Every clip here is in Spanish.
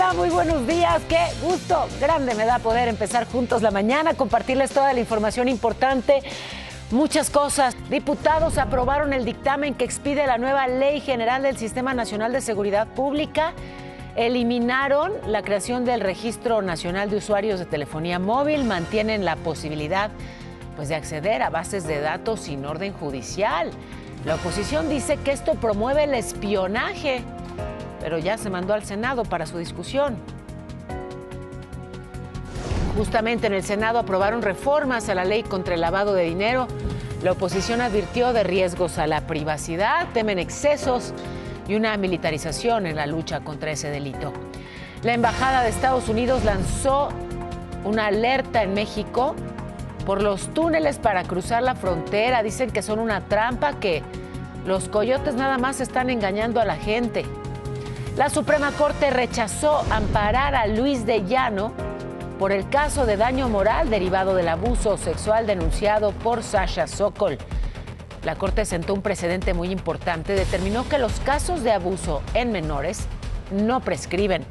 Hola, muy buenos días. Qué gusto grande me da poder empezar juntos la mañana, compartirles toda la información importante. Muchas cosas. Diputados aprobaron el dictamen que expide la nueva Ley General del Sistema Nacional de Seguridad Pública. Eliminaron la creación del Registro Nacional de Usuarios de Telefonía Móvil. Mantienen la posibilidad, de acceder a bases de datos sin orden judicial. La oposición dice que esto promueve el espionaje, pero ya se mandó al Senado para su discusión. Justamente en el Senado aprobaron reformas a la ley contra el lavado de dinero. La oposición advirtió de riesgos a la privacidad, temen excesos y una militarización en la lucha contra ese delito. La Embajada de Estados Unidos lanzó una alerta en México por los túneles para cruzar la frontera. Dicen que son una trampa, que los coyotes nada más están engañando a la gente. La Suprema Corte rechazó amparar a Luis de Llano por el caso de daño moral derivado del abuso sexual denunciado por Sasha Sokol. La Corte sentó un precedente muy importante. Determinó que los casos de abuso en menores no prescriben.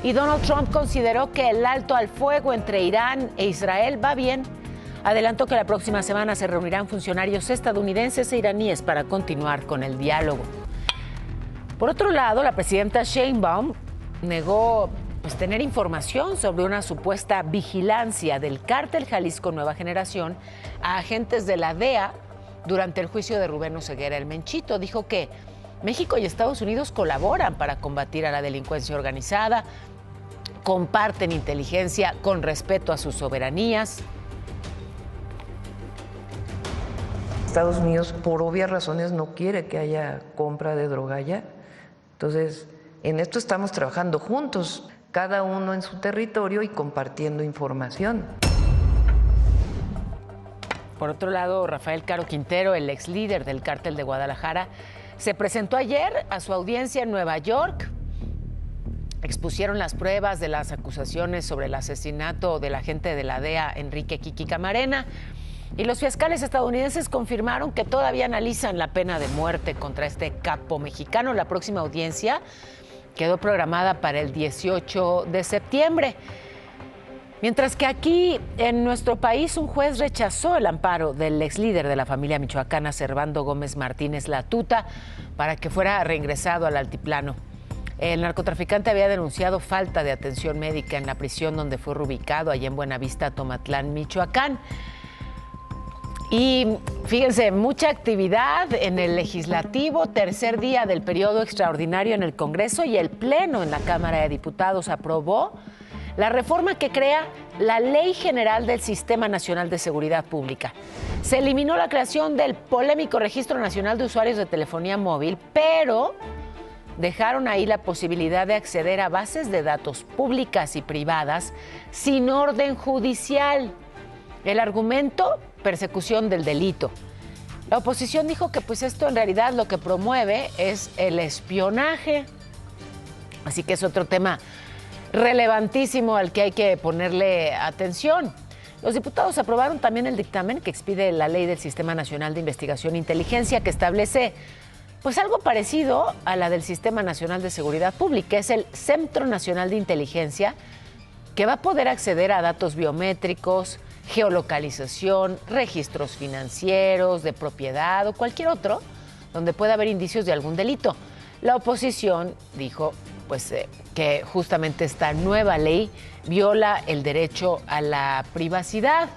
Y Donald Trump consideró que el alto al fuego entre Irán e Israel va bien. Adelantó que la próxima semana se reunirán funcionarios estadounidenses e iraníes para continuar con el diálogo. Por otro lado, la presidenta Sheinbaum negó tener información sobre una supuesta vigilancia del cártel Jalisco Nueva Generación a agentes de la DEA durante el juicio de Rubén Oseguera, el Menchito. Dijo que México y Estados Unidos colaboran para combatir a la delincuencia organizada, comparten inteligencia con respeto a sus soberanías. Estados Unidos, por obvias razones, no quiere que haya compra de droga allá. Entonces, en esto estamos trabajando juntos, cada uno en su territorio y compartiendo información. Por otro lado, Rafael Caro Quintero, el ex líder del cártel de Guadalajara, se presentó ayer a su audiencia en Nueva York. Expusieron las pruebas de las acusaciones sobre el asesinato del agente de la DEA, Enrique Kiki Camarena. Y los fiscales estadounidenses confirmaron que todavía analizan la pena de muerte contra este capo mexicano. La próxima audiencia quedó programada para el 18 de septiembre. Mientras que aquí, en nuestro país, un juez rechazó el amparo del ex líder de la familia michoacana, Servando Gómez Martínez Latuta, para que fuera reingresado al altiplano. El narcotraficante había denunciado falta de atención médica en la prisión donde fue reubicado, allá en Buenavista, Tomatlán, Michoacán. Y fíjense, mucha actividad en el legislativo, tercer día del periodo extraordinario en el Congreso, y el Pleno en la Cámara de Diputados aprobó la reforma que crea la Ley General del Sistema Nacional de Seguridad Pública. Se eliminó la creación del polémico Registro Nacional de Usuarios de Telefonía Móvil, pero dejaron ahí la posibilidad de acceder a bases de datos públicas y privadas sin orden judicial. El argumento: persecución del delito. La oposición dijo que esto en realidad lo que promueve es el espionaje. Así que es otro tema relevantísimo al que hay que ponerle atención. Los diputados aprobaron también el dictamen que expide la Ley del Sistema Nacional de Investigación e Inteligencia, que establece algo parecido a la del Sistema Nacional de Seguridad Pública. Es el Centro Nacional de Inteligencia, que va a poder acceder a datos biométricos, geolocalización, registros financieros, de propiedad o cualquier otro donde pueda haber indicios de algún delito. La oposición dijo que justamente esta nueva ley viola el derecho a la privacidad.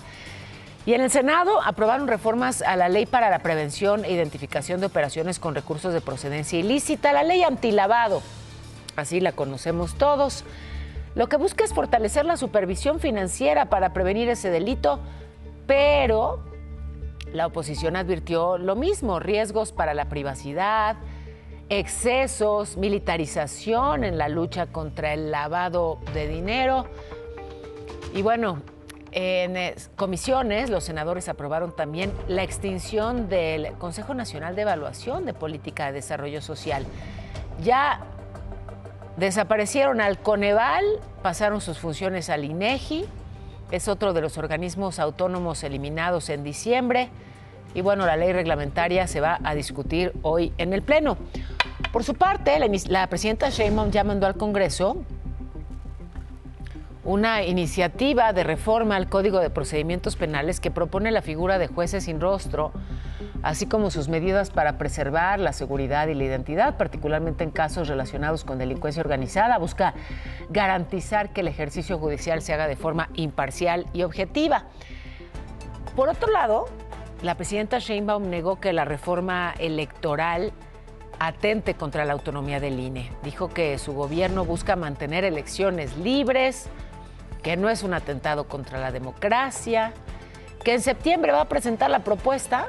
Y en el Senado aprobaron reformas a la Ley para la Prevención e Identificación de Operaciones con Recursos de Procedencia Ilícita, la Ley Antilavado, así la conocemos todos. Lo que busca es fortalecer la supervisión financiera para prevenir ese delito, pero la oposición advirtió lo mismo: riesgos para la privacidad, excesos, militarización en la lucha contra el lavado de dinero. Y en comisiones, los senadores aprobaron también la extinción del Consejo Nacional de Evaluación de Política de Desarrollo Social. Ya desaparecieron al Coneval, pasaron sus funciones al INEGI, es otro de los organismos autónomos eliminados en diciembre. Y la ley reglamentaria se va a discutir hoy en el Pleno. Por su parte, la presidenta Sheinbaum ya mandó al Congreso una iniciativa de reforma al Código de Procedimientos Penales que propone la figura de jueces sin rostro, así como sus medidas para preservar la seguridad y la identidad, particularmente en casos relacionados con delincuencia organizada. Busca garantizar que el ejercicio judicial se haga de forma imparcial y objetiva. Por otro lado, la presidenta Sheinbaum negó que la reforma electoral atente contra la autonomía del INE. Dijo que su gobierno busca mantener elecciones libres, que no es un atentado contra la democracia, que en septiembre va a presentar la propuesta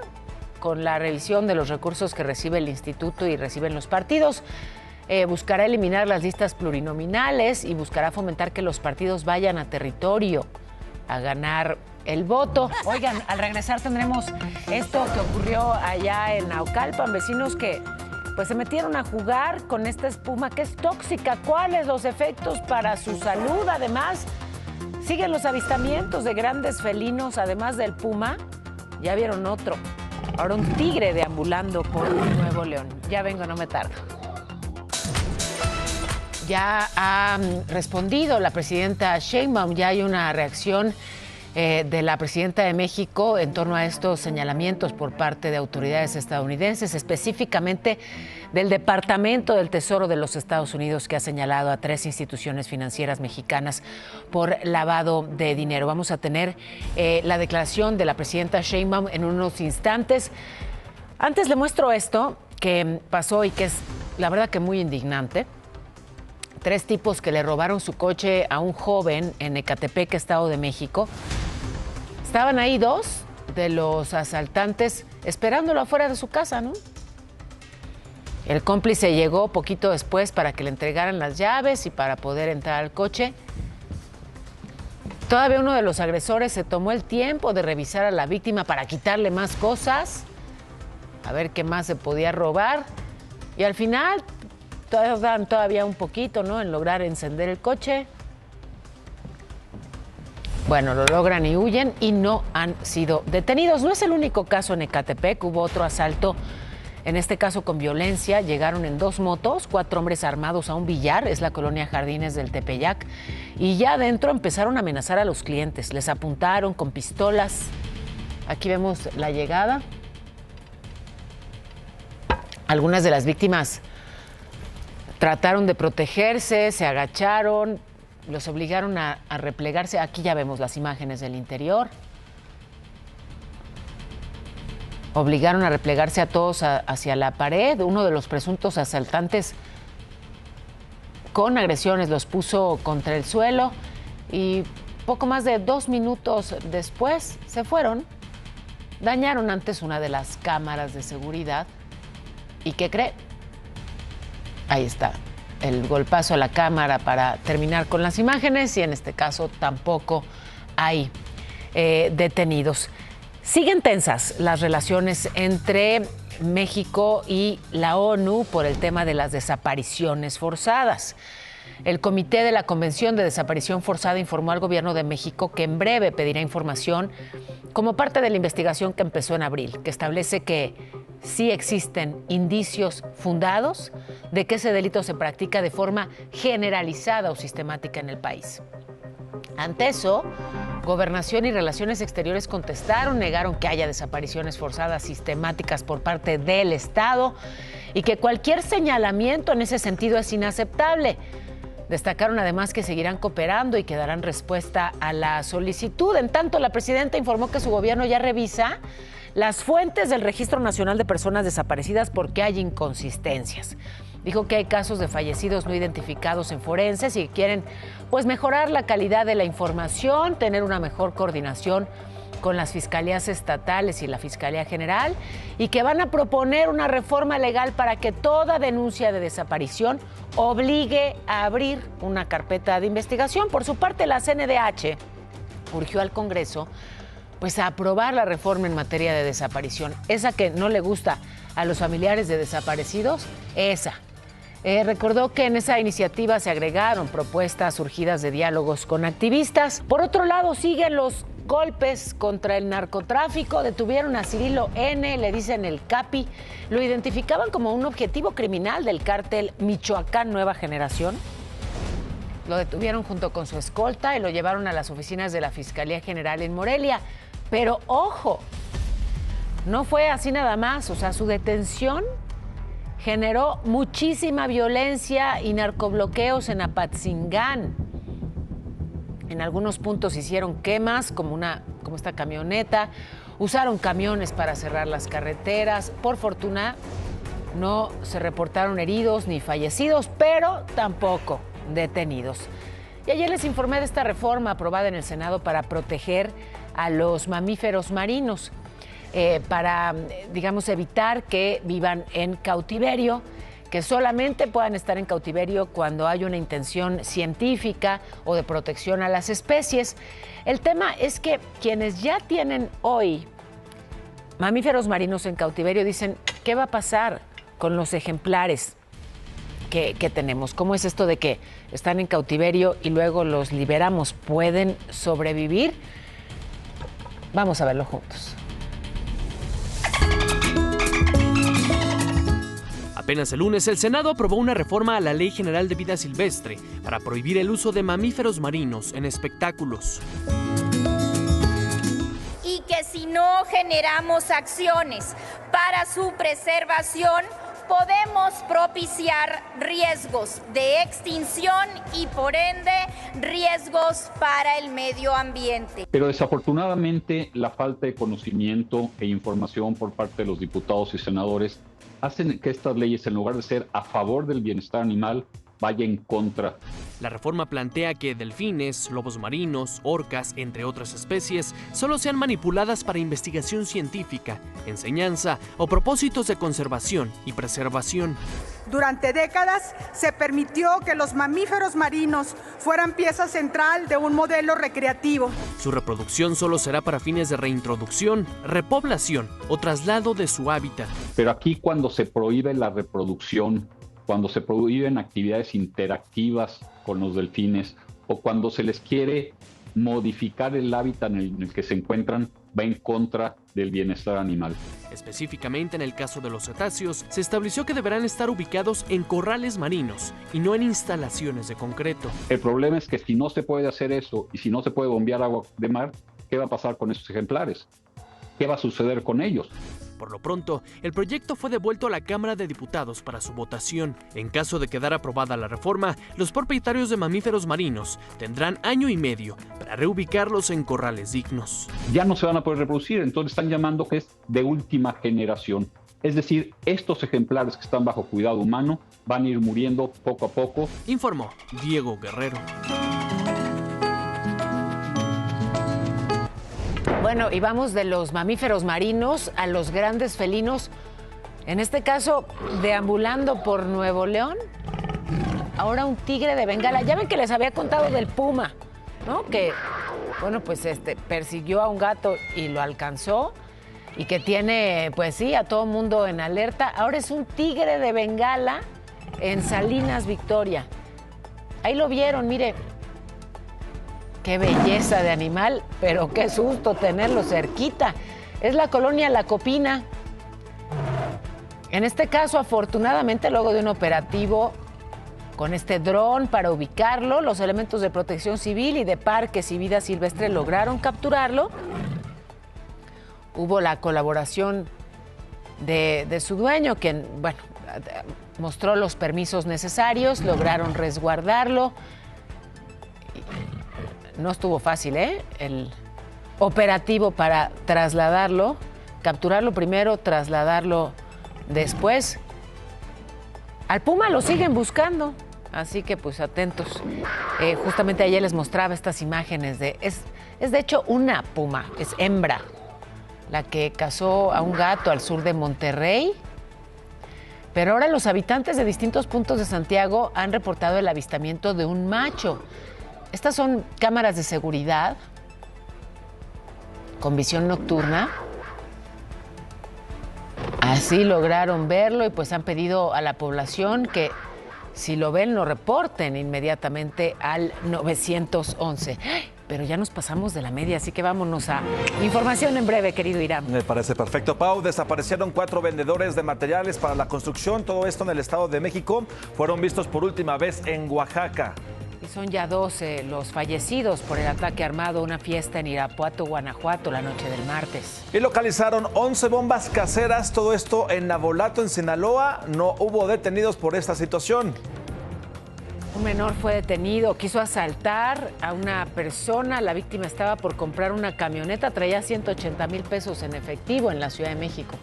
con la revisión de los recursos que recibe el instituto y reciben los partidos. Buscará eliminar las listas plurinominales y buscará fomentar que los partidos vayan a territorio a ganar el voto. Oigan, al regresar tendremos esto que ocurrió allá en Naucalpan, vecinos que pues se metieron a jugar con esta espuma que es tóxica. ¿Cuáles los efectos para su salud? Además, siguen los avistamientos de grandes felinos, además del puma. Ya vieron otro. Ahora un tigre deambulando por Nuevo León. Ya vengo, no me tardo. Ya ha respondido la presidenta Sheinbaum, ya hay una reacción de la presidenta de México en torno a estos señalamientos por parte de autoridades estadounidenses, específicamente del Departamento del Tesoro de los Estados Unidos, que ha señalado a 3 instituciones financieras mexicanas por lavado de dinero. Vamos a tener la declaración de la presidenta Sheinbaum en unos instantes. Antes le muestro esto que pasó y que es, la verdad, que muy indignante. 3 tipos que le robaron su coche a un joven en Ecatepec, Estado de México. Estaban ahí 2 de los asaltantes esperándolo afuera de su casa, ¿no? El cómplice llegó poquito después para que le entregaran las llaves y para poder entrar al coche. Todavía uno de los agresores se tomó el tiempo de revisar a la víctima para quitarle más cosas, a ver qué más se podía robar. Y al final tardan todavía un poquito, ¿no?, en lograr encender el coche. Bueno, lo logran y huyen y no han sido detenidos. No es el único caso en Ecatepec, hubo otro asalto, en este caso con violencia. Llegaron en 2 motos, 4 hombres armados a un billar, es la colonia Jardines del Tepeyac, y ya adentro empezaron a amenazar a los clientes. Les apuntaron con pistolas. Aquí vemos la llegada. Algunas de las víctimas trataron de protegerse, se agacharon, los obligaron a replegarse. Aquí ya vemos las imágenes del interior. Obligaron a replegarse a todos hacia la pared. Uno de los presuntos asaltantes con agresiones los puso contra el suelo y poco más de 2 minutos después se fueron. Dañaron antes una de las cámaras de seguridad. ¿Y qué cree? Ahí está, el golpazo a la cámara para terminar con las imágenes, y en este caso tampoco hay detenidos. Siguen tensas las relaciones entre México y la ONU por el tema de las desapariciones forzadas. El Comité de la Convención de Desaparición Forzada informó al Gobierno de México que en breve pedirá información como parte de la investigación que empezó en abril, que establece que sí existen indicios fundados de que ese delito se practica de forma generalizada o sistemática en el país. Ante eso, Gobernación y Relaciones Exteriores contestaron, negaron que haya desapariciones forzadas sistemáticas por parte del Estado y que cualquier señalamiento en ese sentido es inaceptable. Destacaron además que seguirán cooperando y que darán respuesta a la solicitud. En tanto, la presidenta informó que su gobierno ya revisa las fuentes del Registro Nacional de Personas Desaparecidas porque hay inconsistencias. Dijo que hay casos de fallecidos no identificados en forenses y que quieren pues mejorar la calidad de la información, tener una mejor coordinación con las fiscalías estatales y la Fiscalía General, y que van a proponer una reforma legal para que toda denuncia de desaparición obligue a abrir una carpeta de investigación. Por su parte, la CNDH urgió al Congreso pues a aprobar la reforma en materia de desaparición, esa que no le gusta a los familiares de desaparecidos, esa. Recordó que en esa iniciativa se agregaron propuestas surgidas de diálogos con activistas. Por otro lado, siguen los golpes contra el narcotráfico. Detuvieron a Cirilo N., le dicen el Capi. Lo identificaban como un objetivo criminal del cártel Michoacán Nueva Generación. Lo detuvieron junto con su escolta y lo llevaron a las oficinas de la Fiscalía General en Morelia. Pero ojo, no fue así nada más. O sea, su detención generó muchísima violencia y narcobloqueos en Apatzingán. En algunos puntos hicieron quemas, como esta camioneta. Usaron camiones para cerrar las carreteras. Por fortuna, no se reportaron heridos ni fallecidos, pero tampoco detenidos. Y ayer les informé de esta reforma aprobada en el Senado para proteger a los mamíferos marinos, para, digamos, evitar que vivan en cautiverio, que solamente puedan estar en cautiverio cuando hay una intención científica o de protección a las especies. El tema es que quienes ya tienen hoy mamíferos marinos en cautiverio dicen, ¿qué va a pasar con los ejemplares que tenemos? ¿Cómo es esto de que están en cautiverio y luego los liberamos? ¿Pueden sobrevivir? Vamos a verlo juntos. Apenas el lunes, el Senado aprobó una reforma a la Ley General de Vida Silvestre para prohibir el uso de mamíferos marinos en espectáculos. Y que si no generamos acciones para su preservación, podemos propiciar riesgos de extinción y, por ende, riesgos para el medio ambiente. Pero desafortunadamente, la falta de conocimiento e información por parte de los diputados y senadores hacen que estas leyes, en lugar de ser a favor del bienestar animal, vaya en contra. La reforma plantea que delfines, lobos marinos, orcas, entre otras especies, solo sean manipuladas para investigación científica, enseñanza o propósitos de conservación y preservación. Durante décadas se permitió que los mamíferos marinos fueran pieza central de un modelo recreativo. Su reproducción solo será para fines de reintroducción, repoblación o traslado de su hábitat. Pero aquí, cuando se prohíbe la reproducción, cuando se prohíben actividades interactivas con los delfines o cuando se les quiere modificar el hábitat en el que se encuentran, va en contra del bienestar animal. Específicamente en el caso de los cetáceos, se estableció que deberán estar ubicados en corrales marinos y no en instalaciones de concreto. El problema es que si no se puede hacer eso y si no se puede bombear agua de mar, ¿qué va a pasar con esos ejemplares? ¿Qué va a suceder con ellos? Por lo pronto, el proyecto fue devuelto a la Cámara de Diputados para su votación. En caso de quedar aprobada la reforma, los propietarios de mamíferos marinos tendrán año y medio para reubicarlos en corrales dignos. Ya no se van a poder reproducir, entonces están llamando que es de última generación. Es decir, estos ejemplares que están bajo cuidado humano van a ir muriendo poco a poco. Informó Diego Guerrero. Bueno, y vamos de los mamíferos marinos a los grandes felinos, en este caso deambulando por Nuevo León. Ahora un tigre de Bengala. Ya ven que les había contado del puma, ¿no? Que, bueno, pues persiguió a un gato y lo alcanzó y que tiene, pues sí, a todo mundo en alerta. Ahora es un tigre de Bengala en Salinas, Victoria. Ahí lo vieron, mire. Qué belleza de animal, pero qué susto tenerlo cerquita. Es la colonia La Copina. En este caso, afortunadamente, luego de un operativo con este dron para ubicarlo, los elementos de Protección Civil y de Parques y Vida Silvestre lograron capturarlo. Hubo la colaboración de su dueño, quien, bueno, mostró los permisos necesarios, lograron resguardarlo. No estuvo fácil, el operativo para trasladarlo, capturarlo primero, trasladarlo después. Al puma lo siguen buscando, así que pues atentos. Justamente ayer les mostraba estas imágenes es de hecho una puma, es hembra, la que cazó a un gato al sur de Monterrey. Pero ahora los habitantes de distintos puntos de Santiago han reportado el avistamiento de un macho. Estas son cámaras de seguridad con visión nocturna. Así lograron verlo y pues han pedido a la población que si lo ven lo reporten inmediatamente al 911. pero ya nos pasamos de la media, así que vámonos a información en breve, querido Irán. Me parece perfecto, Pau. Desaparecieron 4 vendedores de materiales para la construcción, todo esto en el Estado de México. Fueron vistos por última vez en Oaxaca. Y son ya 12 los fallecidos por el ataque armado a una fiesta en Irapuato, Guanajuato, la noche del martes. Y localizaron 11 bombas caseras, todo esto en Navolato, en Sinaloa. No hubo detenidos por esta situación. Un menor fue detenido, quiso asaltar a una persona. La víctima estaba por comprar una camioneta, traía 180,000 pesos en efectivo en la Ciudad de México.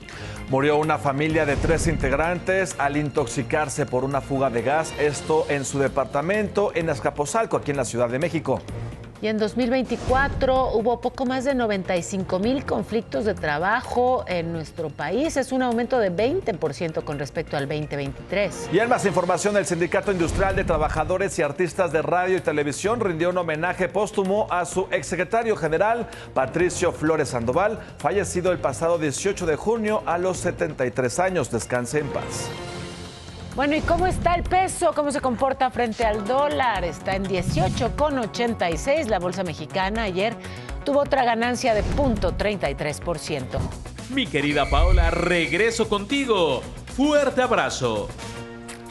Murió una familia de 3 integrantes al intoxicarse por una fuga de gas, esto en su departamento en Azcapotzalco, aquí en la Ciudad de México. Y en 2024 hubo poco más de 95,000 conflictos de trabajo en nuestro país. Es un aumento de 20% con respecto al 2023. Y en más información, el Sindicato Industrial de Trabajadores y Artistas de Radio y Televisión rindió un homenaje póstumo a su exsecretario general, Patricio Flores Sandoval, fallecido el pasado 18 de junio a los 73 años. Descanse en paz. Bueno, ¿y cómo está el peso? ¿Cómo se comporta frente al dólar? Está en 18,86. La bolsa mexicana ayer tuvo otra ganancia de 0.33%. Mi querida Paola, regreso contigo. Fuerte abrazo.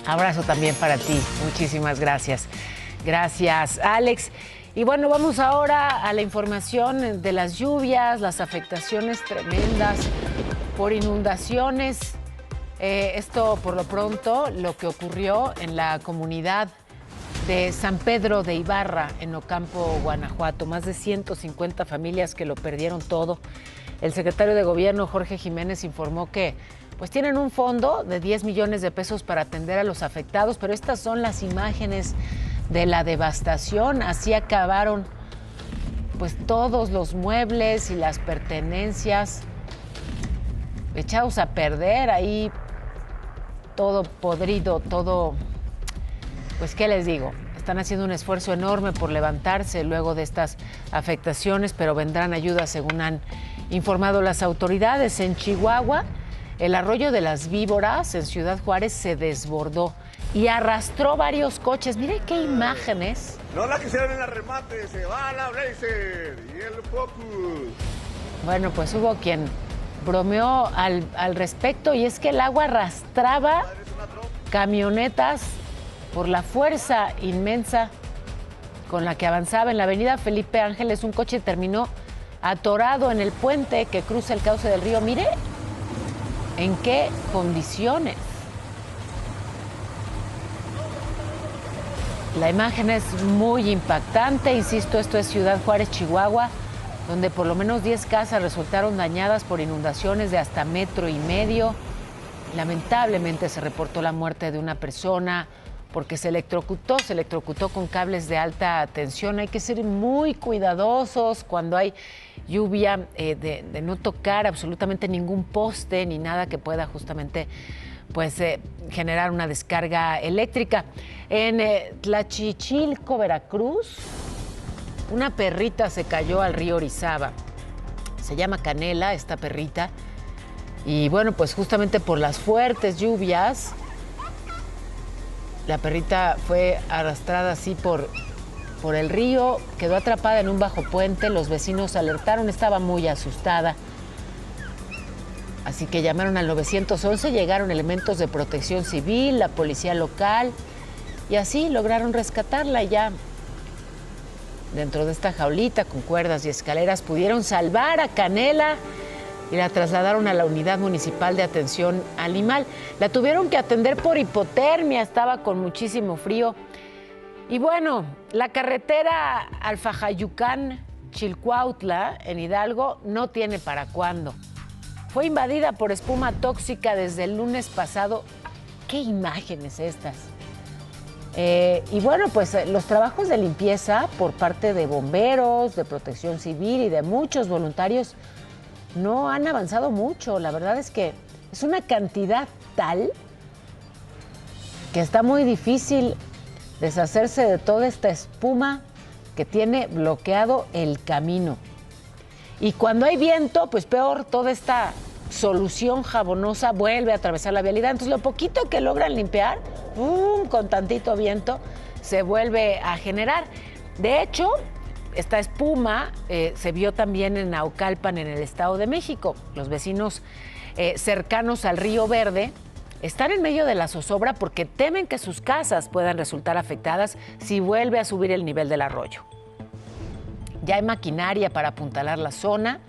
Abrazo también para ti. Muchísimas gracias. Gracias, Alex. Y bueno, vamos ahora a la información de las lluvias, las afectaciones tremendas por inundaciones. Esto por lo pronto, lo que ocurrió en la comunidad de San Pedro de Ibarra, en Ocampo, Guanajuato. Más de 150 familias que lo perdieron todo. El secretario de Gobierno, Jorge Jiménez, informó que pues tienen un fondo de 10 millones de pesos para atender a los afectados, pero estas son las imágenes de la devastación. Así acabaron pues todos los muebles y las pertenencias echados a perder, ahí todo podrido, todo, pues qué les digo, están haciendo un esfuerzo enorme por levantarse luego de estas afectaciones, pero vendrán ayudas según han informado las autoridades. En Chihuahua, el arroyo de las Víboras en Ciudad Juárez se desbordó y arrastró varios coches. Mire qué imágenes. No la quisieron en el remate, se va la Blazer y el Focus. Bueno, pues hubo quien bromeó al respecto, y es que el agua arrastraba camionetas por la fuerza inmensa con la que avanzaba. En la avenida Felipe Ángeles, un coche terminó atorado en el puente que cruza el cauce del río. Mire en qué condiciones. La imagen es muy impactante, insisto, esto es Ciudad Juárez, Chihuahua, donde por lo menos 10 casas resultaron dañadas por inundaciones de hasta 1,5 metros. Lamentablemente se reportó la muerte de una persona porque se electrocutó con cables de alta tensión. Hay que ser muy cuidadosos cuando hay lluvia, de no tocar absolutamente ningún poste ni nada que pueda justamente pues generar una descarga eléctrica. En Tlachichilco, Veracruz, una perrita se cayó al río Orizaba. Se llama Canela, esta perrita. Y bueno, pues justamente por las fuertes lluvias, la perrita fue arrastrada así por el río, quedó atrapada en un bajo puente. Los vecinos alertaron, estaba muy asustada. Así que llamaron al 911, llegaron elementos de protección civil, la policía local, y así lograron rescatarla. Ya dentro de esta jaulita con cuerdas y escaleras pudieron salvar a Canela y la trasladaron a la Unidad Municipal de Atención Animal. La tuvieron que atender por hipotermia, estaba con muchísimo frío. Y bueno, la carretera Alfajayucán-Chilcuautla en Hidalgo no tiene para cuándo. Fue invadida por espuma tóxica desde el lunes pasado. ¿Qué imágenes estas? Y bueno, pues los trabajos de limpieza por parte de bomberos, de protección civil y de muchos voluntarios no han avanzado mucho. La verdad es que es una cantidad tal que está muy difícil deshacerse de toda esta espuma que tiene bloqueado el camino. Y cuando hay viento, pues peor, toda esta solución jabonosa vuelve a atravesar la vialidad. Entonces lo poquito que logran limpiar, con tantito viento, se vuelve a generar. De hecho, esta espuma se vio también en Naucalpan, en el Estado de México. Los vecinos cercanos al Río Verde están en medio de la zozobra porque temen que sus casas puedan resultar afectadas si vuelve a subir el nivel del arroyo. Ya hay maquinaria para apuntalar la zona,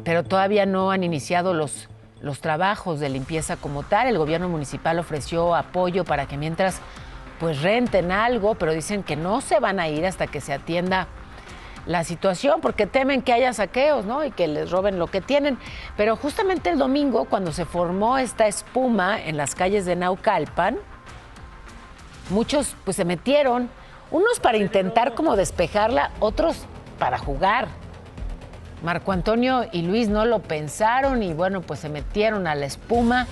pero todavía no han iniciado los trabajos de limpieza como tal. El gobierno municipal ofreció apoyo para que mientras pues renten algo, pero dicen que no se van a ir hasta que se atienda la situación, porque temen que haya saqueos, ¿no? Y que les roben lo que tienen. Pero justamente el domingo, cuando se formó esta espuma en las calles de Naucalpan, muchos pues se metieron, unos para intentar como despejarla, otros para jugar. Marco Antonio y Luis no lo pensaron y bueno, pues se metieron a la espuma.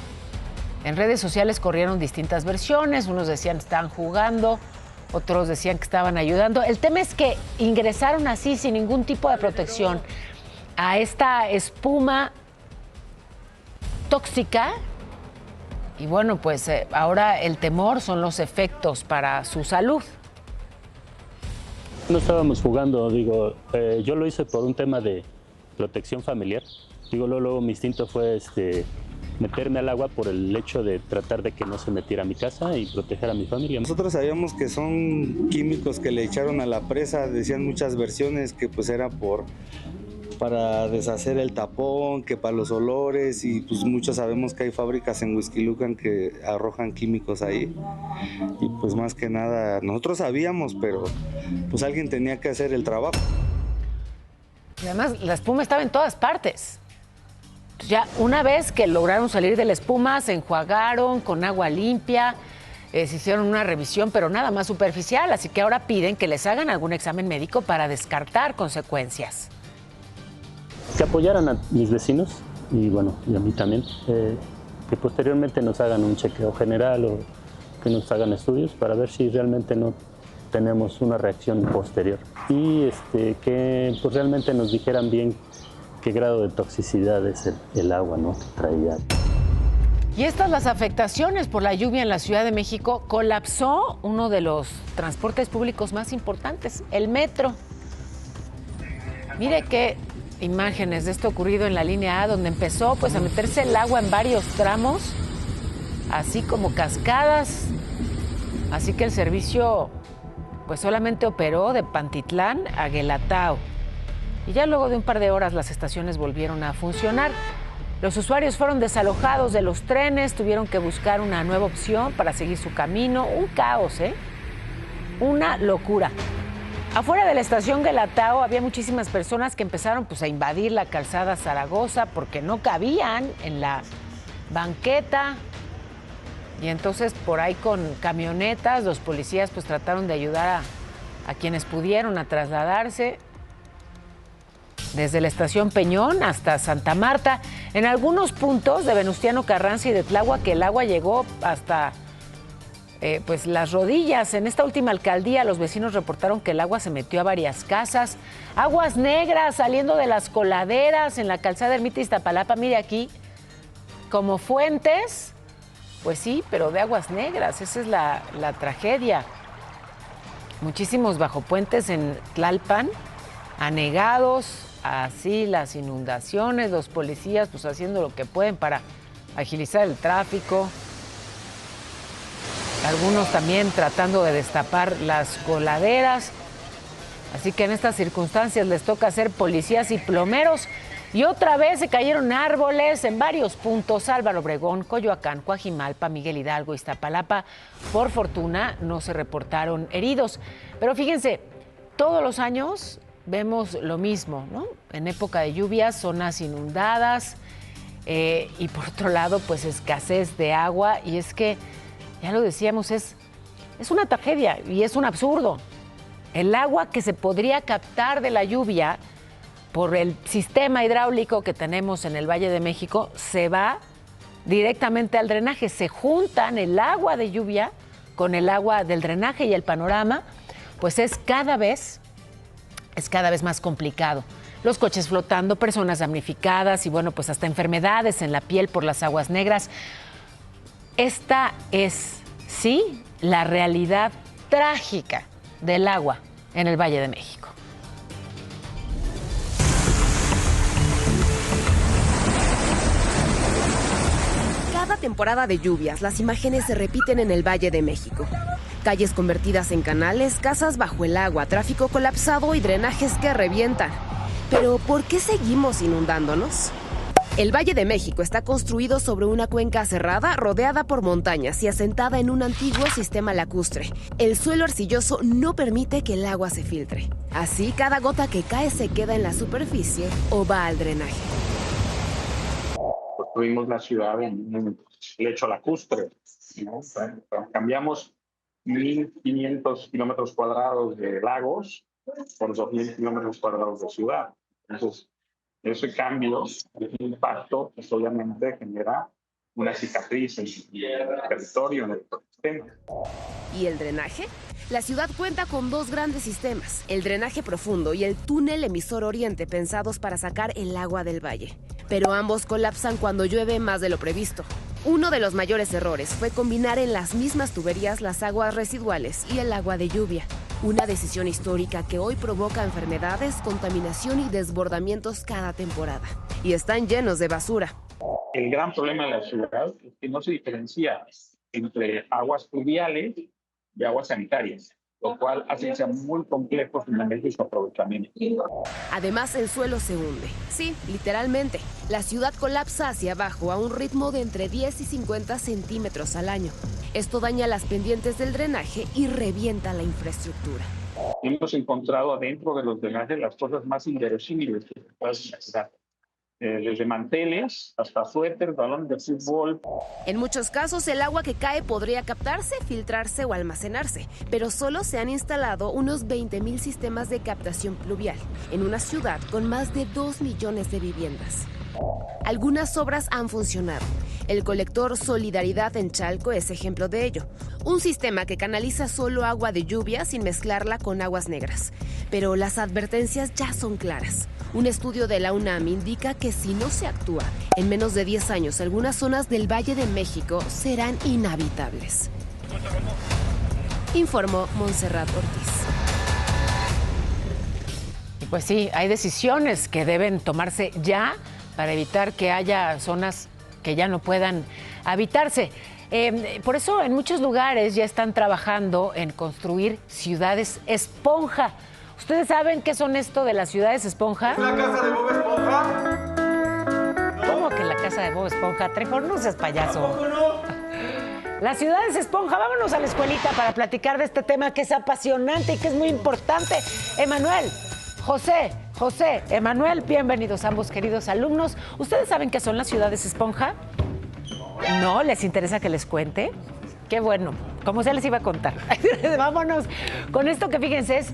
En redes sociales corrieron distintas versiones, unos decían que estaban jugando, otros decían que estaban ayudando. El tema es que ingresaron así, sin ningún tipo de protección, a esta espuma tóxica. Y bueno, pues ahora el temor son los efectos para su salud. No estábamos jugando, digo, yo lo hice por un tema de protección familiar. Digo, luego mi instinto fue meterme al agua por el hecho de tratar de que no se metiera a mi casa y proteger a mi familia. Nosotros sabíamos que son químicos que le echaron a la presa, decían muchas versiones que pues era para deshacer el tapón, que para los olores, y pues muchos sabemos que hay fábricas en Huixquilucan que arrojan químicos ahí. Y pues más que nada, nosotros sabíamos, pero pues alguien tenía que hacer el trabajo. Y además la espuma estaba en todas partes. Ya una vez que lograron salir de la espuma, se enjuagaron con agua limpia, se hicieron una revisión, pero nada más superficial, así que ahora piden que les hagan algún examen médico para descartar consecuencias. Que apoyaran a mis vecinos y bueno, y a mí también, que posteriormente nos hagan un chequeo general o que nos hagan estudios para ver si realmente no tenemos una reacción posterior y que pues realmente nos dijeran bien qué grado de toxicidad es el agua, ¿no?, que traía. Y estas las afectaciones por la lluvia en la Ciudad de México. Colapsó uno de los transportes públicos más importantes, el metro. Mire qué imágenes de esto ocurrido en la línea A, donde empezó pues a meterse el agua en varios tramos, así como cascadas. Así que el servicio pues solamente operó de Pantitlán a Guelatao. Y ya luego de un par de horas las estaciones volvieron a funcionar. Los usuarios fueron desalojados de los trenes, tuvieron que buscar una nueva opción para seguir su camino. Un caos, una locura. Afuera de la estación Guelatao había muchísimas personas que empezaron pues a invadir la calzada Zaragoza porque no cabían en la banqueta. Y entonces por ahí con camionetas los policías pues trataron de ayudar a quienes pudieron a trasladarse desde la estación Peñón hasta Santa Marta. En algunos puntos de Venustiano Carranza y de Tláhuac el agua llegó hasta pues las rodillas. En esta última alcaldía los vecinos reportaron que el agua se metió a varias casas. Aguas negras saliendo de las coladeras en la calzada Ermita Iztapalapa. Mire aquí, como fuentes, pues sí, pero de aguas negras. Esa es la tragedia. Muchísimos bajopuentes en Tlalpan anegados. Así las inundaciones, los policías pues haciendo lo que pueden para agilizar el tráfico. Algunos también tratando de destapar las coladeras. Así que en estas circunstancias les toca ser policías y plomeros. Y otra vez se cayeron árboles en varios puntos: Álvaro Obregón, Coyoacán, Coajimalpa, Miguel Hidalgo, Iztapalapa. Por fortuna no se reportaron heridos. Pero fíjense, todos los años vemos lo mismo, ¿no? En época de lluvias, zonas inundadas y por otro lado, pues escasez de agua. Y es que, ya lo decíamos, es una tragedia y es un absurdo. El agua que se podría captar de la lluvia por el sistema hidráulico que tenemos en el Valle de México se va directamente al drenaje. Se juntan el agua de lluvia con el agua del drenaje y el panorama pues es cada vez más complicado. Los coches flotando, personas damnificadas y bueno, pues hasta enfermedades en la piel por las aguas negras. Esta es, sí, la realidad trágica del agua en el Valle de México. Cada temporada de lluvias, las imágenes se repiten en el Valle de México. Calles convertidas en canales, casas bajo el agua, tráfico colapsado y drenajes que revientan. Pero, ¿por qué seguimos inundándonos? El Valle de México está construido sobre una cuenca cerrada, rodeada por montañas y asentada en un antiguo sistema lacustre. El suelo arcilloso no permite que el agua se filtre. Así, cada gota que cae se queda en la superficie o va al drenaje. Construimos la ciudad en un lecho lacustre, ¿no? Cambiamos 1.500 kilómetros cuadrados de lagos por 2.000 kilómetros cuadrados de ciudad. Entonces, ese cambio, ese impacto, pues obviamente genera una cicatriz en el territorio, en el ecosistema. ¿Y el drenaje? La ciudad cuenta con dos grandes sistemas, el drenaje profundo y el túnel emisor oriente, pensados para sacar el agua del valle. Pero ambos colapsan cuando llueve más de lo previsto. Uno de los mayores errores fue combinar en las mismas tuberías las aguas residuales y el agua de lluvia. Una decisión histórica que hoy provoca enfermedades, contaminación y desbordamientos cada temporada. Y están llenos de basura. El gran problema de la ciudad es que no se diferencia entre aguas pluviales y aguas sanitarias, lo cual hace que sea muy complejo finalmente su aprovechamiento. Además, el suelo se hunde. Sí, literalmente. La ciudad colapsa hacia abajo a un ritmo de entre 10 y 50 centímetros al año. Esto daña las pendientes del drenaje y revienta la infraestructura. Hemos encontrado adentro de los drenajes las cosas más inverosímiles que se pueden imaginar. Desde manteles hasta suéteres, balones de fútbol. En muchos casos, el agua que cae podría captarse, filtrarse o almacenarse, pero solo se han instalado unos 20,000 sistemas de captación pluvial en una ciudad con más de 2 millones de viviendas. Algunas obras han funcionado. El colector Solidaridad en Chalco es ejemplo de ello. Un sistema que canaliza solo agua de lluvia sin mezclarla con aguas negras. Pero las advertencias ya son claras. Un estudio de la UNAM indica que si no se actúa, en menos de 10 años algunas zonas del Valle de México serán inhabitables. Informó Montserrat Ortiz. Y pues sí, hay decisiones que deben tomarse ya para evitar que haya zonas que ya no puedan habitarse. Por eso en muchos lugares ya están trabajando en construir ciudades esponja. ¿Ustedes saben qué son esto de las ciudades esponja? ¿Es la casa de Bob Esponja? ¿Cómo que la casa de Bob Esponja? Trejo, no seas payaso. ¿Tampoco no? Las ciudades esponja, vámonos a la escuelita para platicar de este tema que es apasionante y que es muy importante. Emanuel, José, Emanuel, bienvenidos ambos queridos alumnos. ¿Ustedes saben qué son las ciudades esponja? ¿No? ¿Les interesa que les cuente? Qué bueno, como se les iba a contar. Vámonos con esto que fíjense,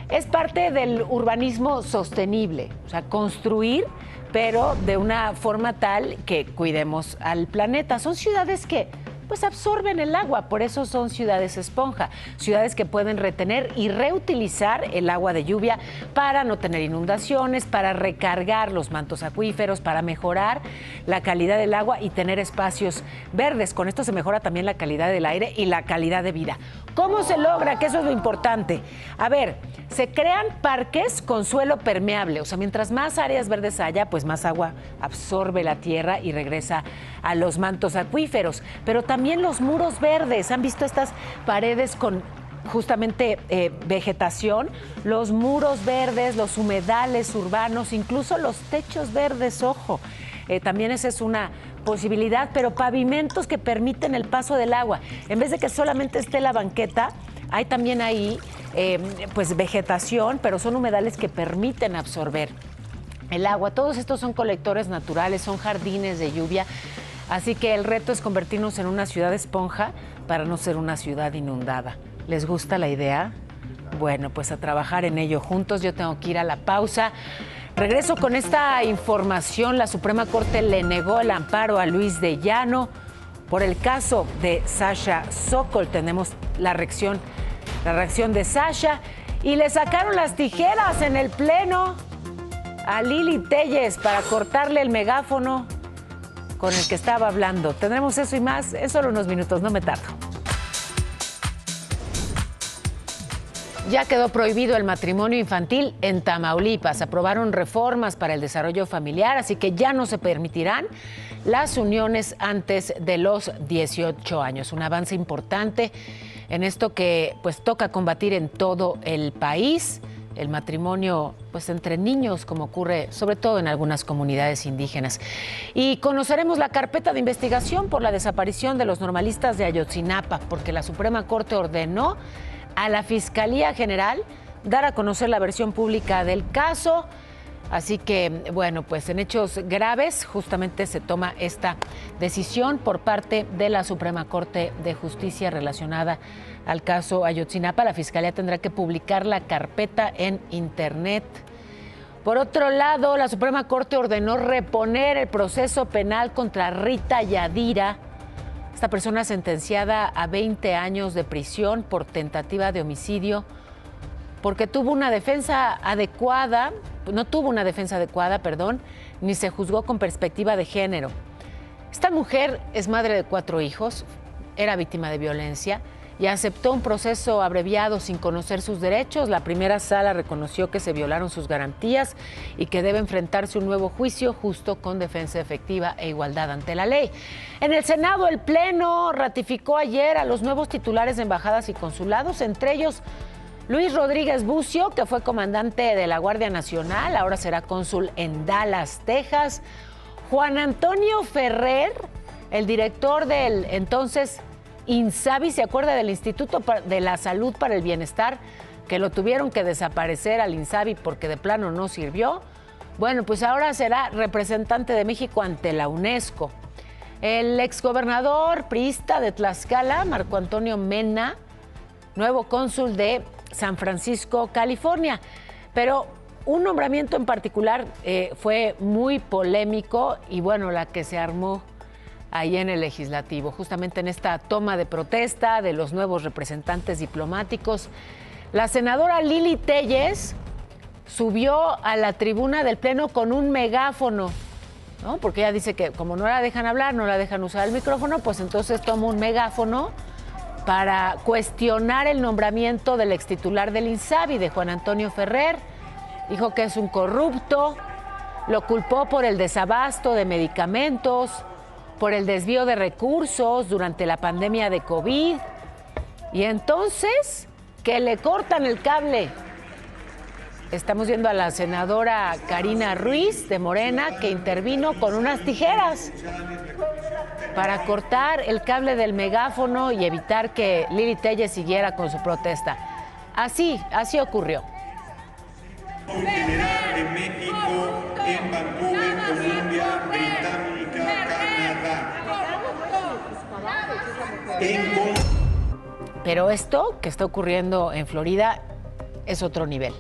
es parte del urbanismo sostenible, o sea, construir, pero de una forma tal que cuidemos al planeta. Son ciudades que pues absorben el agua, por eso son ciudades esponja, ciudades que pueden retener y reutilizar el agua de lluvia para no tener inundaciones, para recargar los mantos acuíferos, para mejorar la calidad del agua y tener espacios verdes. Con esto se mejora también la calidad del aire y la calidad de vida. ¿Cómo se logra? Que eso es lo importante. A ver, se crean parques con suelo permeable, o sea, mientras más áreas verdes haya, pues más agua absorbe la tierra y regresa a los mantos acuíferos, pero también los muros verdes. ¿Han visto estas paredes con justamente vegetación? Los muros verdes, los humedales urbanos, incluso los techos verdes, ojo. También esa es una posibilidad, pero pavimentos que permiten el paso del agua. En vez de que solamente esté la banqueta, hay también ahí pues vegetación, pero son humedales que permiten absorber el agua. Todos estos son colectores naturales, son jardines de lluvia. Así que el reto es convertirnos en una ciudad esponja para no ser una ciudad inundada. ¿Les gusta la idea? Bueno, pues a trabajar en ello juntos. Yo tengo que ir a la pausa. Regreso con esta información. La Suprema Corte le negó el amparo a Luis de Llano por el caso de Sasha Sokol. Tenemos la reacción de Sasha. Y le sacaron las tijeras en el Pleno a Lili Téllez para cortarle el megáfono con el que estaba hablando. Tendremos eso y más en solo unos minutos, no me tardo. Ya quedó prohibido el matrimonio infantil en Tamaulipas. Aprobaron reformas para el desarrollo familiar, así que ya no se permitirán las uniones antes de los 18 años. Un avance importante en esto que pues toca combatir en todo el país. El matrimonio pues entre niños, como ocurre sobre todo en algunas comunidades indígenas. Y conoceremos la carpeta de investigación por la desaparición de los normalistas de Ayotzinapa, porque la Suprema Corte ordenó a la Fiscalía General dar a conocer la versión pública del caso. Así que, bueno, pues en hechos graves justamente se toma esta decisión por parte de la Suprema Corte de Justicia relacionada al caso Ayotzinapa. La Fiscalía tendrá que publicar la carpeta en Internet. Por otro lado, la Suprema Corte ordenó reponer el proceso penal contra Rita Yadira, esta persona sentenciada a 20 años de prisión por tentativa de homicidio, porque no tuvo una defensa adecuada, ni se juzgó con perspectiva de género. Esta mujer es madre de 4 hijos, era víctima de violencia y aceptó un proceso abreviado sin conocer sus derechos. La primera sala reconoció que se violaron sus garantías y que debe enfrentarse un nuevo juicio justo con defensa efectiva e igualdad ante la ley. En el Senado, el Pleno ratificó ayer a los nuevos titulares de embajadas y consulados, entre ellos Luis Rodríguez Bucio, que fue comandante de la Guardia Nacional, ahora será cónsul en Dallas, Texas. Juan Antonio Ferrer, el director del entonces INSABI, ¿se acuerda del Instituto de la Salud para el Bienestar? Que lo tuvieron que desaparecer al INSABI porque de plano no sirvió. Bueno, pues ahora será representante de México ante la UNESCO. El exgobernador priista de Tlaxcala, Marco Antonio Mena, nuevo cónsul de San Francisco, California. Pero un nombramiento en particular fue muy polémico y bueno, la que se armó ahí en el legislativo, justamente en esta toma de protesta de los nuevos representantes diplomáticos. La senadora Lili Téllez subió a la tribuna del Pleno con un megáfono, ¿no? Porque ella dice que como no la dejan hablar, no la dejan usar el micrófono, pues entonces toma un megáfono para cuestionar el nombramiento del extitular del INSABI, de Juan Antonio Ferrer. Dijo que es un corrupto, lo culpó por el desabasto de medicamentos, por el desvío de recursos durante la pandemia de COVID. Y entonces, que le cortan el cable. Estamos viendo a la senadora Karina Ruiz de Morena, que intervino con unas tijeras para cortar el cable del megáfono y evitar que Lili Téllez siguiera con su protesta. Así ocurrió. General de México en Vancouver, Columbia Británica, Canadá. Pero esto que está ocurriendo en Florida es otro nivel.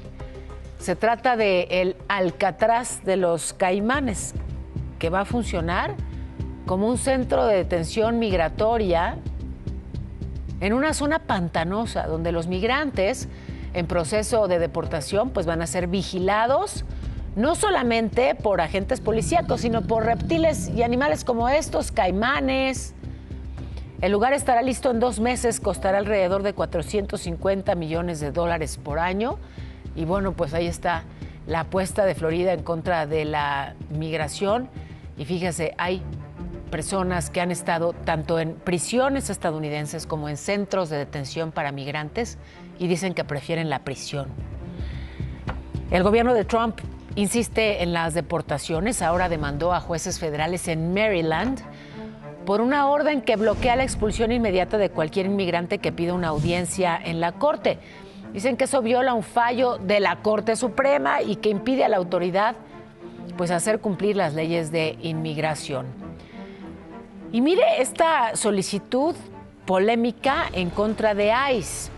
Se trata del Alcatraz de los Caimanes, que va a funcionar como un centro de detención migratoria en una zona pantanosa donde los migrantes en proceso de deportación pues van a ser vigilados no solamente por agentes policíacos, sino por reptiles y animales como estos, caimanes. El lugar estará listo en 2 meses, costará alrededor de $450 millones por año. Y bueno, pues ahí está la apuesta de Florida en contra de la migración. Y fíjese, hay personas que han estado tanto en prisiones estadounidenses como en centros de detención para migrantes y dicen que prefieren la prisión. El gobierno de Trump insiste en las deportaciones. Ahora demandó a jueces federales en Maryland por una orden que bloquea la expulsión inmediata de cualquier inmigrante que pida una audiencia en la corte. Dicen que eso viola un fallo de la Corte Suprema y que impide a la autoridad pues hacer cumplir las leyes de inmigración. Y mire esta solicitud polémica en contra de ICE.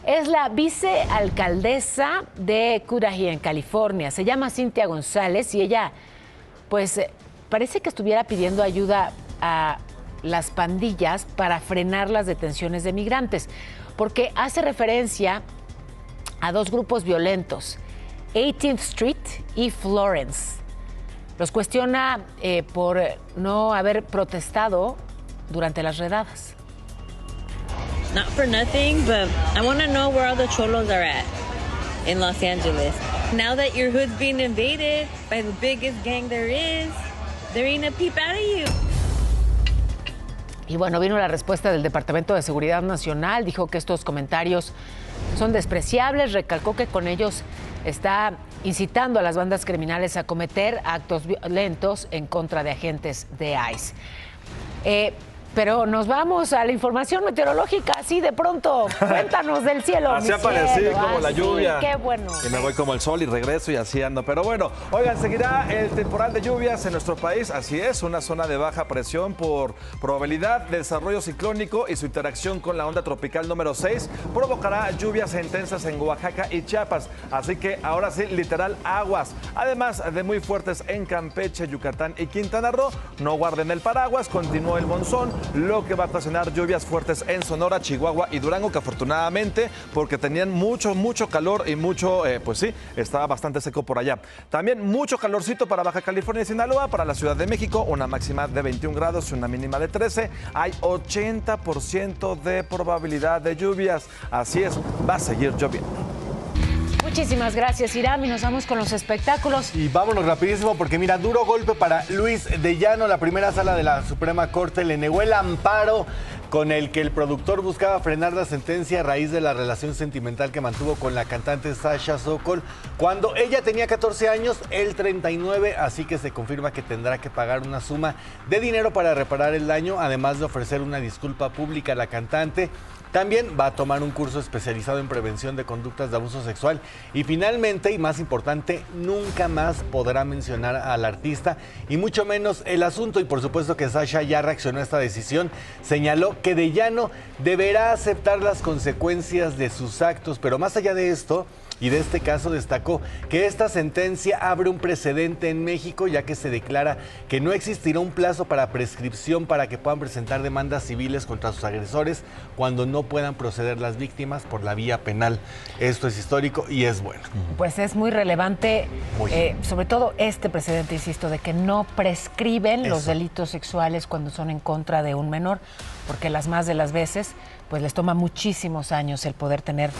Es la vicealcaldesa de Cudahy, en California. Se llama Cintia González y ella, pues, parece que estuviera pidiendo ayuda a las pandillas para frenar las detenciones de migrantes, porque hace referencia a 2 grupos violentos, 18th Street y Florence. Los cuestiona por no haber protestado durante las redadas. not for nothing, but I want to know where all the cholos are at in Los Angeles. Now that your hood's being invaded by the biggest gang there is, there ain't a peep out of you. Y bueno, vino la respuesta del Departamento de Seguridad Nacional, dijo que estos comentarios son despreciables, recalcó que con ellos está incitando a las bandas criminales a cometer actos violentos en contra de agentes de ICE. Pero nos vamos a la información meteorológica, así de pronto. Cuéntanos del cielo. Así aparecí como la lluvia. Qué bueno. Y me voy como el sol y regreso y así ando. Pero bueno, oigan, seguirá el temporal de lluvias en nuestro país. Así es, una zona de baja presión por probabilidad de desarrollo ciclónico y su interacción con la onda tropical número 6 provocará lluvias intensas en Oaxaca y Chiapas. Así que ahora sí, literal, aguas. Además de muy fuertes en Campeche, Yucatán y Quintana Roo. No guarden el paraguas, continúa el monzón, lo que va a ocasionar lluvias fuertes en Sonora, Chihuahua y Durango, que afortunadamente, porque tenían mucho calor y mucho, pues sí, estaba bastante seco por allá. También mucho calorcito para Baja California y Sinaloa, para la Ciudad de México, una máxima de 21 grados y una mínima de 13. Hay 80% de probabilidad de lluvias. Así es, va a seguir lloviendo. Muchísimas gracias, Iram, y nos vamos con los espectáculos. Y vámonos rapidísimo porque mira, duro golpe para Luis de Llano. La primera sala de la Suprema Corte le negó el amparo con el que el productor buscaba frenar la sentencia a raíz de la relación sentimental que mantuvo con la cantante Sasha Sokol cuando ella tenía 14 años, él 39, así que se confirma que tendrá que pagar una suma de dinero para reparar el daño, además de ofrecer una disculpa pública a la cantante. También va a tomar un curso especializado en prevención de conductas de abuso sexual y finalmente, y más importante, nunca más podrá mencionar al artista y mucho menos el asunto. Y por supuesto que Sasha ya reaccionó a esta decisión, señaló que de Llano deberá aceptar las consecuencias de sus actos, pero más allá de esto y de este caso destacó que esta sentencia abre un precedente en México, ya que se declara que no existirá un plazo para prescripción para que puedan presentar demandas civiles contra sus agresores cuando no puedan proceder las víctimas por la vía penal. Esto es histórico y es bueno. Pues es muy relevante, sobre todo este precedente, insisto, de que no prescriben los delitos sexuales cuando son en contra de un menor, porque las más de las veces pues les toma muchísimos años el poder tener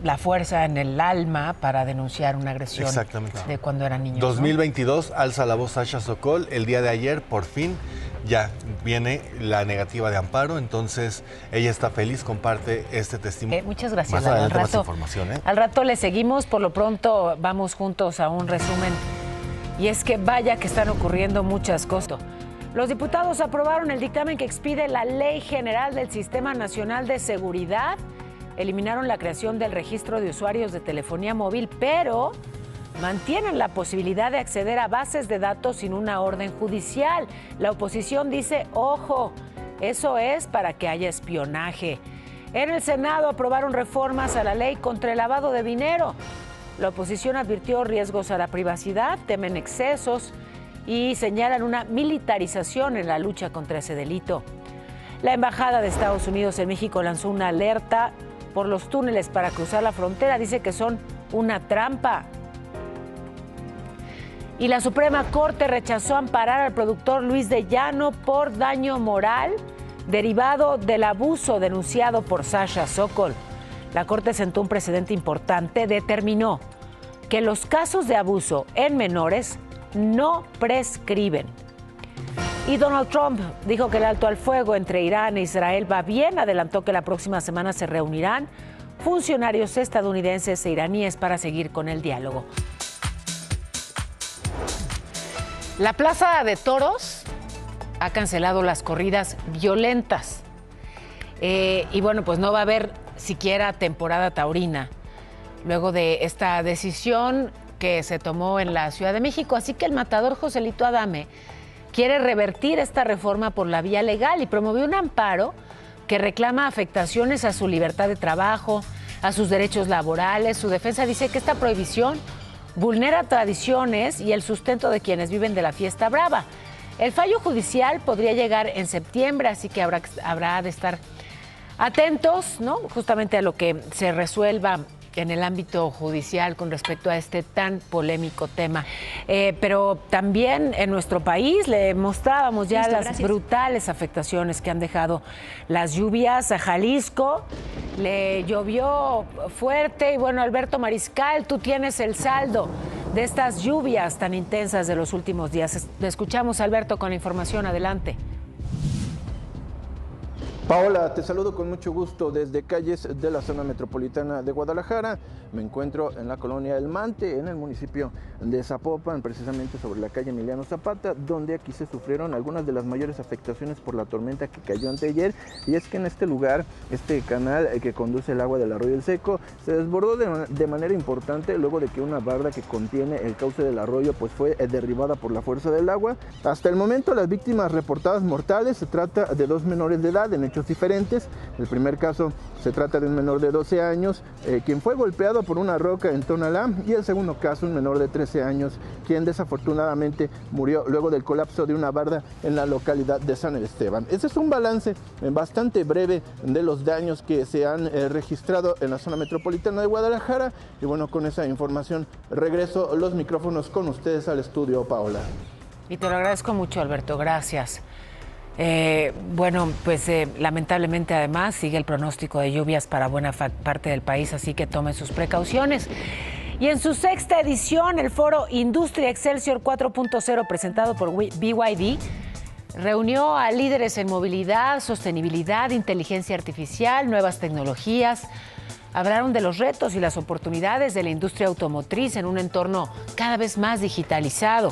la fuerza en el alma para denunciar una agresión de cuando eran niños. 2022, ¿no? Alza la voz Sasha Sokol. El día de ayer, por fin, ya viene la negativa de amparo. Entonces, ella está feliz, comparte este testimonio. Muchas gracias. Más adelante más información. Al rato le seguimos. Por lo pronto, vamos juntos a un resumen. Y es que vaya que están ocurriendo muchas cosas. Los diputados aprobaron el dictamen que expide la Ley General del Sistema Nacional de Seguridad. Eliminaron la creación del registro de usuarios de telefonía móvil, pero mantienen la posibilidad de acceder a bases de datos sin una orden judicial. La oposición dice, ojo, eso es para que haya espionaje. En el Senado aprobaron reformas a la ley contra el lavado de dinero. La oposición advirtió riesgos a la privacidad, temen excesos y señalan una militarización en la lucha contra ese delito. La Embajada de Estados Unidos en México lanzó una alerta por los túneles para cruzar la frontera. Dice que son una trampa. Y la Suprema Corte rechazó amparar al productor Luis de Llano por daño moral derivado del abuso denunciado por Sasha Sokol. La Corte sentó un precedente importante, determinó que los casos de abuso en menores no prescriben. Y Donald Trump dijo que el alto al fuego entre Irán e Israel va bien. Adelantó que la próxima semana se reunirán funcionarios estadounidenses e iraníes para seguir con el diálogo. La Plaza de Toros ha cancelado las corridas violentas. Y bueno, pues no va a haber siquiera temporada taurina luego de esta decisión que se tomó en la Ciudad de México. Así que el matador Joselito Adame quiere revertir esta reforma por la vía legal y promovió un amparo que reclama afectaciones a su libertad de trabajo, a sus derechos laborales. Su defensa dice que esta prohibición vulnera tradiciones y el sustento de quienes viven de la fiesta brava. El fallo judicial podría llegar en septiembre, así que habrá de estar atentos, ¿no? Justamente a lo que se resuelva en el ámbito judicial con respecto a este tan polémico tema. Pero también en nuestro país le mostrábamos ya las brutales afectaciones que han dejado las lluvias. A Jalisco le llovió fuerte y bueno, Alberto Mariscal, tú tienes el saldo de estas lluvias tan intensas de los últimos días. Escuchamos a Alberto con la información. Adelante. Paola, te saludo con mucho gusto desde calles de la zona metropolitana de Guadalajara. Me encuentro en la colonia El Mante, en el municipio de Zapopan, precisamente sobre la calle Emiliano Zapata, donde aquí se sufrieron algunas de las mayores afectaciones por la tormenta que cayó anteayer. Y es que en este lugar, este canal que conduce el agua del Arroyo El Seco, se desbordó de manera importante luego de que una barda que contiene el cauce del arroyo pues fue derribada por la fuerza del agua. Hasta el momento, las víctimas reportadas mortales se trata de 2 menores de edad en hechos diferentes. El primer caso se trata de un menor de 12 años, quien fue golpeado por una roca en Tonalá, y el segundo caso, un menor de 13 años, quien desafortunadamente murió luego del colapso de una barda en la localidad de San Esteban. Ese es un balance bastante breve de los daños que se han registrado en la zona metropolitana de Guadalajara, y bueno, con esa información regreso los micrófonos con ustedes al estudio, Paola. Y te lo agradezco mucho, Alberto, gracias. Bueno, pues lamentablemente además sigue el pronóstico de lluvias para buena parte del país, así que tomen sus precauciones. Y en su 6ª edición, el foro Industria Excelsior 4.0, presentado por BYD, reunió a líderes en movilidad, sostenibilidad, inteligencia artificial, nuevas tecnologías. Hablaron de los retos y las oportunidades de la industria automotriz en un entorno cada vez más digitalizado.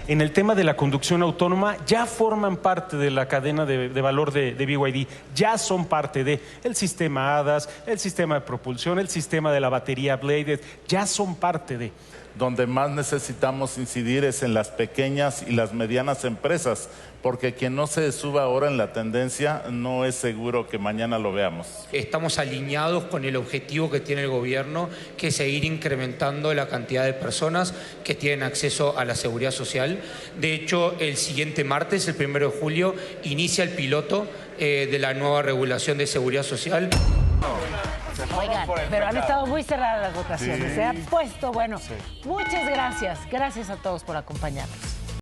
En el tema de la conducción autónoma, ya forman parte de la cadena de valor de BYD, ya son parte de el sistema ADAS, el sistema de propulsión, el sistema de la batería Bladed, ya son parte de. Donde más necesitamos incidir es en las pequeñas y las medianas empresas, porque quien no se suba ahora en la tendencia no es seguro que mañana lo veamos. Estamos alineados con el objetivo que tiene el gobierno, que es seguir incrementando la cantidad de personas que tienen acceso a la seguridad social. De hecho, el siguiente martes, el 1 de julio, inicia el piloto de la nueva regulación de seguridad social. Oigan, pero han estado muy cerradas las votaciones. Sí. Se ha puesto, bueno. Sí. Muchas gracias. Gracias a todos por acompañarnos.